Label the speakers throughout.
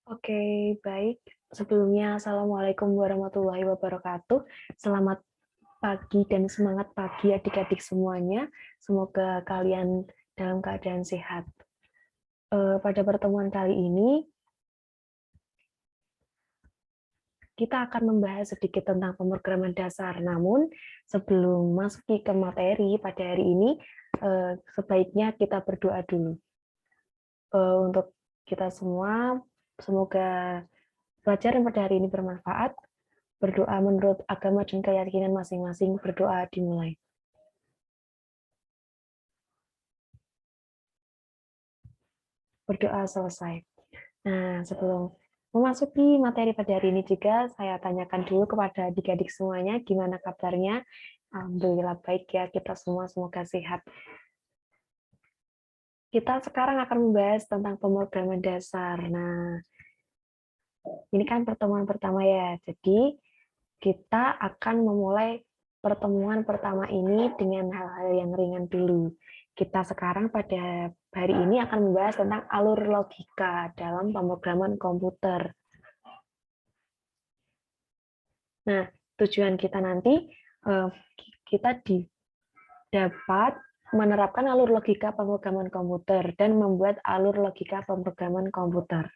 Speaker 1: Oke, baik. Sebelumnya, Assalamualaikum warahmatullahi wabarakatuh. Selamat pagi dan semangat pagi adik-adik semuanya. Semoga kalian dalam keadaan sehat. Pada pertemuan kali ini, kita akan membahas sedikit tentang pemrograman dasar. Namun, sebelum masuk ke materi pada hari ini, sebaiknya kita berdoa dulu. Untuk kita semua, semoga pelajaran pada hari ini bermanfaat. Berdoa menurut agama dan keyakinan masing-masing. Berdoa dimulai. Berdoa selesai. Nah, sebelum memasuki materi pada hari ini juga, saya tanyakan dulu kepada adik-adik semuanya, gimana kabarnya? Alhamdulillah baik ya, kita semua semoga sehat. Kita sekarang akan membahas tentang pemrograman dasar. Nah, ini kan pertemuan pertama ya, jadi kita akan memulai pertemuan pertama ini dengan hal-hal yang ringan dulu. Kita sekarang pada hari ini akan membahas tentang alur logika dalam pemrograman komputer. Nah, tujuan kita nanti kita dapat menerapkan alur logika pemrograman komputer dan membuat alur logika pemrograman komputer.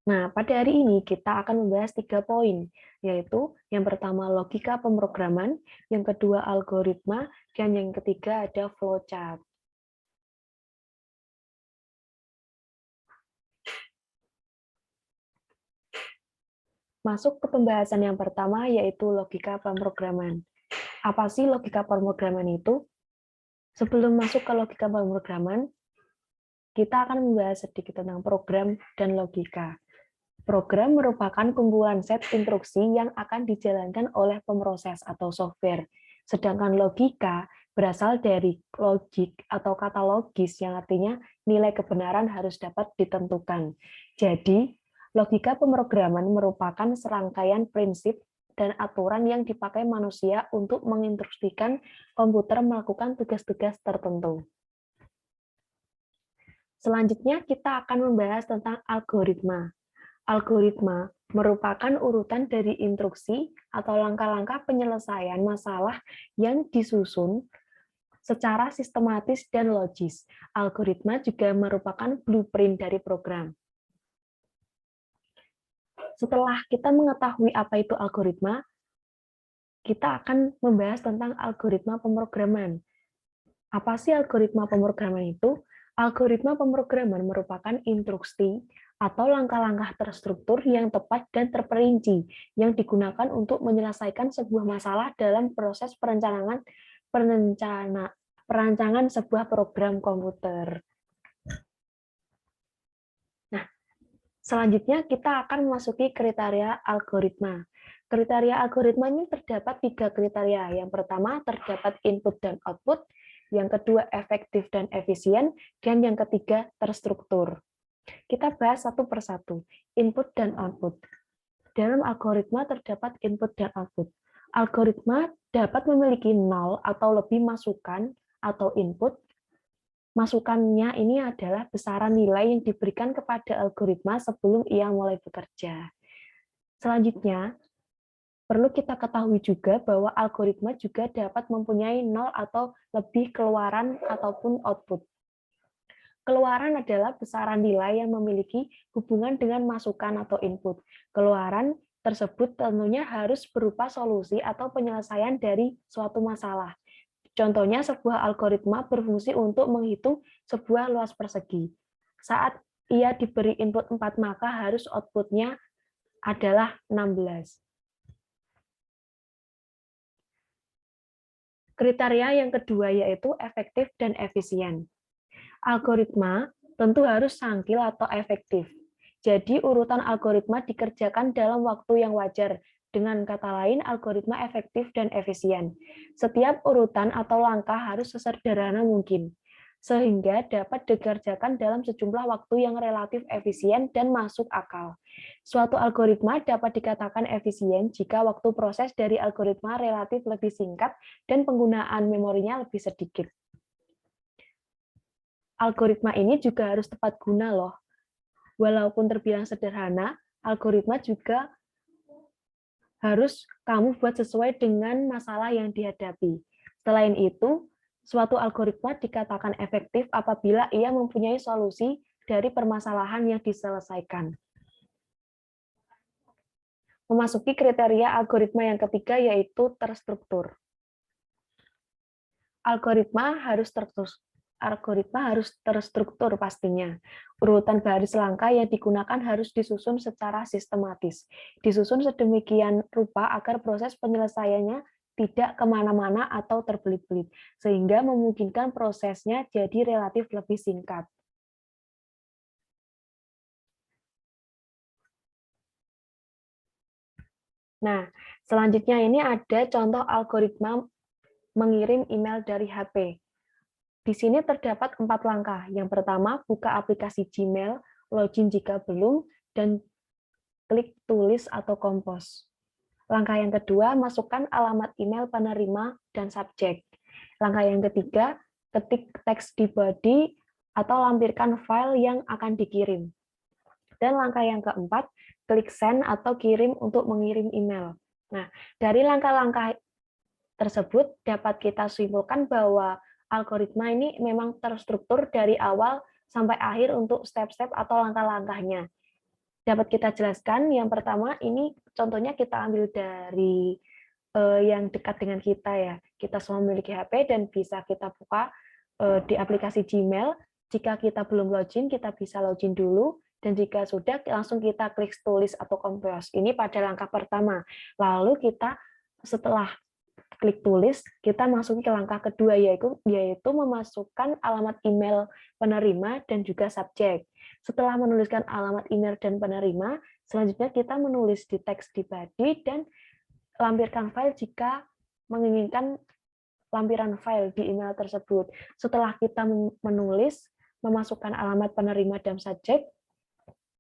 Speaker 1: Nah, pada hari ini kita akan membahas 3 poin, yaitu yang pertama logika pemrograman, yang kedua algoritma, dan yang ketiga ada flowchart. Masuk ke pembahasan yang pertama, yaitu logika pemrograman. Apa sih logika pemrograman itu? Sebelum masuk ke logika pemrograman, kita akan membahas sedikit tentang program dan logika. Program merupakan kumpulan set instruksi yang akan dijalankan oleh pemroses atau software. Sedangkan logika berasal dari logik atau kata logis yang artinya nilai kebenaran harus dapat ditentukan. Jadi, logika pemrograman merupakan serangkaian prinsip dan aturan yang dipakai manusia untuk menginstruksikan komputer melakukan tugas-tugas tertentu. Selanjutnya, kita akan membahas tentang algoritma. Algoritma merupakan urutan dari instruksi atau langkah-langkah penyelesaian masalah yang disusun secara sistematis dan logis. Algoritma juga merupakan blueprint dari program. Setelah kita mengetahui apa itu algoritma, kita akan membahas tentang algoritma pemrograman. Apa sih algoritma pemrograman itu? Algoritma pemrograman merupakan instruksi atau langkah-langkah terstruktur yang tepat dan terperinci yang digunakan untuk menyelesaikan sebuah masalah dalam proses perancangan sebuah program komputer. Nah, selanjutnya kita akan memasuki kriteria algoritma. Kriteria algoritma ini terdapat 3 kriteria. Yang pertama terdapat input dan output, yang kedua efektif dan efisien, dan yang ketiga terstruktur. Kita bahas satu persatu, input dan output. Dalam algoritma terdapat input dan output. Algoritma dapat memiliki 0 atau lebih masukan atau input. Masukannya ini adalah besaran nilai yang diberikan kepada algoritma sebelum ia mulai bekerja. Selanjutnya, perlu kita ketahui juga bahwa algoritma juga dapat mempunyai 0 atau lebih keluaran ataupun output. Keluaran adalah besaran nilai yang memiliki hubungan dengan masukan atau input. Keluaran tersebut tentunya harus berupa solusi atau penyelesaian dari suatu masalah. Contohnya, sebuah algoritma berfungsi untuk menghitung sebuah luas persegi. Saat ia diberi input 4, maka harus output-nya adalah 16. Kriteria yang kedua yaitu efektif dan efisien. Algoritma tentu harus sangkil atau efektif. Jadi urutan algoritma dikerjakan dalam waktu yang wajar. Dengan kata lain, algoritma efektif dan efisien. Setiap urutan atau langkah harus sesederhana mungkin, sehingga dapat dikerjakan dalam sejumlah waktu yang relatif efisien dan masuk akal. Suatu algoritma dapat dikatakan efisien jika waktu proses dari algoritma relatif lebih singkat dan penggunaan memorinya lebih sedikit. Algoritma ini juga harus tepat guna loh. Walaupun terbilang sederhana, algoritma juga harus kamu buat sesuai dengan masalah yang dihadapi. Selain itu, suatu algoritma dikatakan efektif apabila ia mempunyai solusi dari permasalahan yang diselesaikan. Memasuki kriteria algoritma yang ketiga, yaitu terstruktur. Algoritma harus terstruktur pastinya. Urutan baris langkah yang digunakan harus disusun secara sistematis. Disusun sedemikian rupa agar proses penyelesaiannya tidak kemana-mana atau terbelit-belit, sehingga memungkinkan prosesnya jadi relatif lebih singkat. Nah, selanjutnya ini ada contoh algoritma mengirim email dari HP. Di sini terdapat 4 langkah. Yang pertama, buka aplikasi Gmail, login jika belum, dan klik tulis atau kompos. Langkah yang kedua, masukkan alamat email penerima dan subjek. Langkah yang ketiga, ketik teks di body atau lampirkan file yang akan dikirim. Dan langkah yang keempat, klik send atau kirim untuk mengirim email. Nah, dari langkah-langkah tersebut dapat kita simpulkan bahwa algoritma ini memang terstruktur dari awal sampai akhir untuk step-step atau langkah-langkahnya. Dapat kita jelaskan, yang pertama ini contohnya kita ambil dari yang dekat dengan kita ya. Kita semua memiliki HP dan bisa kita buka di aplikasi Gmail. Jika kita belum login, kita bisa login dulu. Dan jika sudah, langsung kita klik tulis atau kompos. Ini pada langkah pertama. Lalu kita setelah klik tulis, kita masuk ke langkah kedua, yaitu memasukkan alamat email penerima dan juga subjek. Setelah menuliskan alamat email dan penerima, selanjutnya kita menulis di teks di body dan lampirkan file jika menginginkan lampiran file di email tersebut. Setelah kita menulis, memasukkan alamat penerima dan subjek,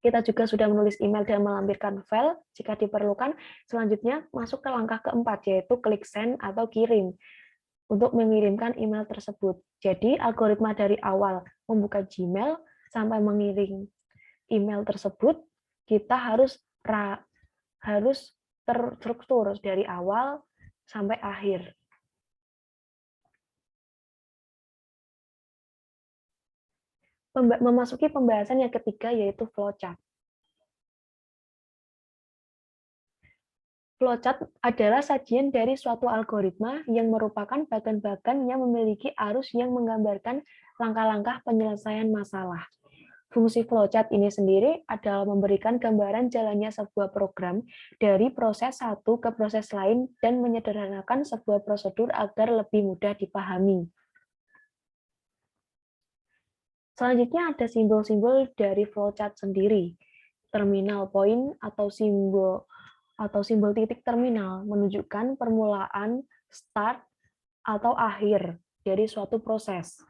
Speaker 1: kita juga sudah menulis email dan melampirkan file jika diperlukan. Selanjutnya masuk ke langkah keempat, yaitu klik send atau kirim untuk mengirimkan email tersebut. Jadi algoritma dari awal membuka Gmail sampai mengirim email tersebut, kita harus terstruktur dari awal sampai akhir. Memasuki pembahasan yang ketiga, yaitu flowchart. Flowchart adalah sajian dari suatu algoritma yang merupakan bagan-bagan yang memiliki arus yang menggambarkan langkah-langkah penyelesaian masalah. Fungsi flowchart ini sendiri adalah memberikan gambaran jalannya sebuah program dari proses satu ke proses lain dan menyederhanakan sebuah prosedur agar lebih mudah dipahami. Selanjutnya ada simbol-simbol dari flowchart sendiri. Terminal point atau simbol titik terminal menunjukkan permulaan, start, atau akhir dari suatu proses.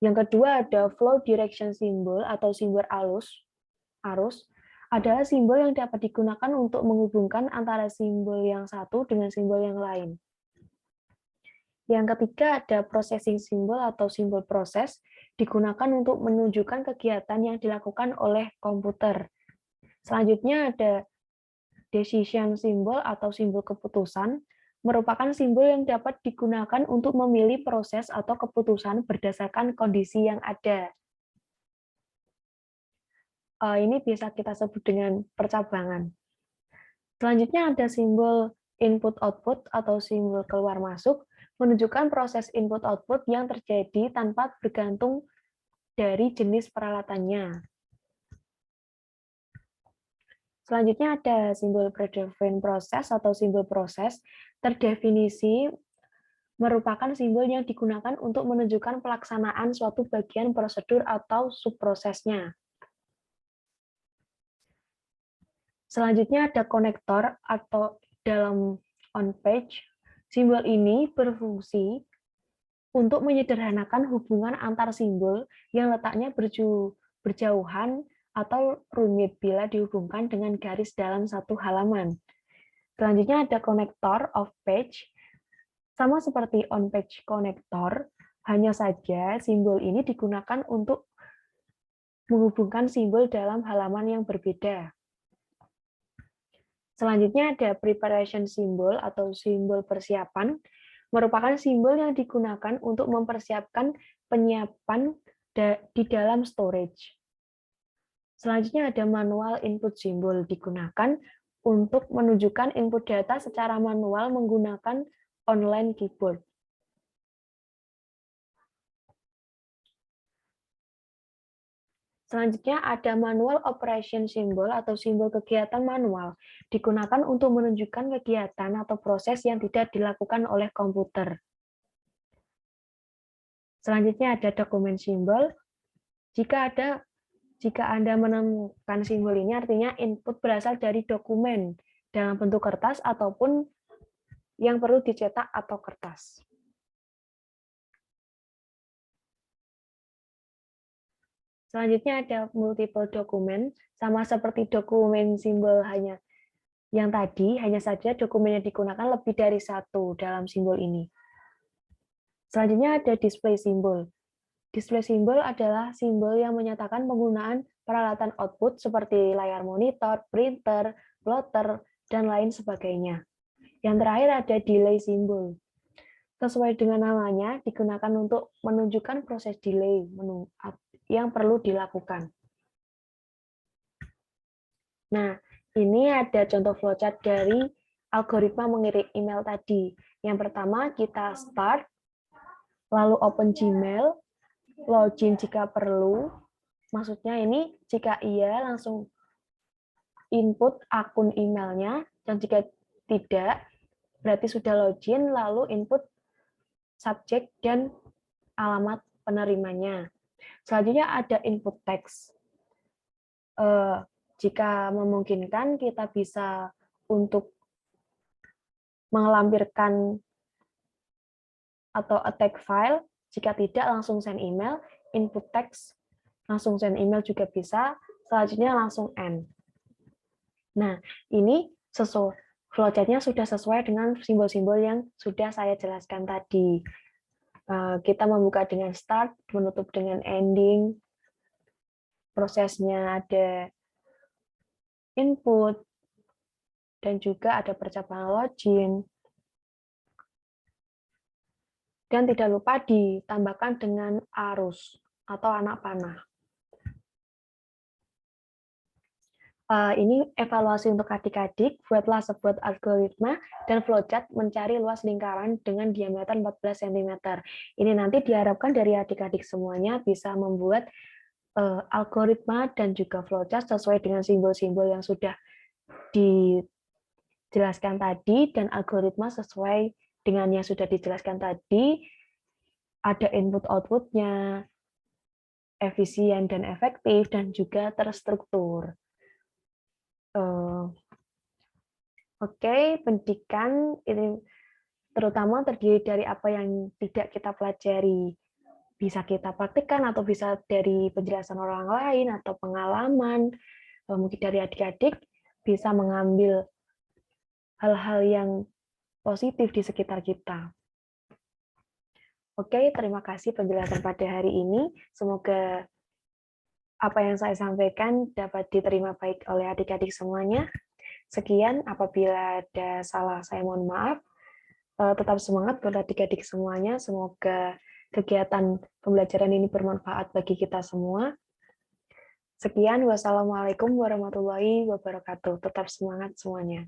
Speaker 1: Yang kedua ada flow direction symbol atau simbol arus adalah simbol yang dapat digunakan untuk menghubungkan antara simbol yang satu dengan simbol yang lain. Yang ketiga ada processing symbol atau simbol proses, digunakan untuk menunjukkan kegiatan yang dilakukan oleh komputer. Selanjutnya ada decision symbol atau simbol keputusan, merupakan simbol yang dapat digunakan untuk memilih proses atau keputusan berdasarkan kondisi yang ada. Ini bisa kita sebut dengan percabangan. Selanjutnya ada simbol input-output atau simbol keluar-masuk, menunjukkan proses input-output yang terjadi tanpa bergantung dari jenis peralatannya. Selanjutnya ada simbol predefined process atau simbol proses, terdefinisi merupakan simbol yang digunakan untuk menunjukkan pelaksanaan suatu bagian prosedur atau subprosesnya. Selanjutnya ada konektor atau dalam on-page. Simbol ini berfungsi untuk menyederhanakan hubungan antar simbol yang letaknya berjauhan atau rumit bila dihubungkan dengan garis dalam satu halaman. Selanjutnya ada konektor off-page. Sama seperti on-page konektor, hanya saja simbol ini digunakan untuk menghubungkan simbol dalam halaman yang berbeda. Selanjutnya ada preparation symbol atau simbol persiapan, merupakan simbol yang digunakan untuk mempersiapkan penyiapan di dalam storage. Selanjutnya ada manual input symbol, digunakan untuk menunjukkan input data secara manual menggunakan online keyboard. Selanjutnya ada manual operation symbol atau simbol kegiatan manual, digunakan untuk menunjukkan kegiatan atau proses yang tidak dilakukan oleh komputer. Selanjutnya ada dokumen simbol. Jika Anda menemukan simbol ini, artinya input berasal dari dokumen dalam bentuk kertas ataupun yang perlu dicetak atau kertas. Selanjutnya ada multiple dokumen, sama seperti dokumen simbol yang tadi, hanya saja dokumen yang digunakan lebih dari satu dalam simbol ini. Selanjutnya ada display simbol. Display simbol adalah simbol yang menyatakan penggunaan peralatan output seperti layar monitor, printer, plotter, dan lain sebagainya. Yang terakhir ada delay simbol. Sesuai dengan namanya, digunakan untuk menunjukkan proses delay yang perlu dilakukan. Nah, ini ada contoh flowchart dari algoritma mengirim email tadi. Yang pertama, kita start, lalu open Gmail, login jika perlu. Maksudnya ini, jika iya, langsung input akun emailnya, dan jika tidak, berarti sudah login, lalu input subjek dan alamat penerimanya. Selanjutnya ada input text. Jika memungkinkan, kita bisa untuk melampirkan atau attack file. Jika tidak, langsung send email. Input text, langsung send email juga bisa. Selanjutnya langsung end. Nah, ini flowchart-nya sudah sesuai dengan simbol-simbol yang sudah saya jelaskan tadi. Kita membuka dengan start, menutup dengan ending. Prosesnya ada input, dan juga ada percobaan login. Dan tidak lupa ditambahkan dengan arus atau anak panah. Ini evaluasi untuk adik-adik, buatlah sebuah algoritma dan flowchart mencari luas lingkaran dengan diameter 14 cm. Ini nanti diharapkan dari adik-adik semuanya bisa membuat algoritma dan juga flowchart sesuai dengan simbol-simbol yang sudah dijelaskan tadi, dan algoritma sesuai dengan yang sudah dijelaskan tadi, ada input-outputnya, efisien dan efektif, dan juga terstruktur. Oke, pendidikan ini terutama terdiri dari apa yang tidak kita pelajari. Bisa kita praktikkan atau bisa dari penjelasan orang lain atau pengalaman. Mungkin dari adik-adik bisa mengambil hal-hal yang positif di sekitar kita. Oke, terima kasih penjelasan pada hari ini. Semoga apa yang saya sampaikan dapat diterima baik oleh adik-adik semuanya. Sekian, apabila ada salah saya mohon maaf. Tetap semangat buat adik-adik semuanya. Semoga kegiatan pembelajaran ini bermanfaat bagi kita semua. Sekian, wassalamualaikum warahmatullahi wabarakatuh. Tetap semangat semuanya.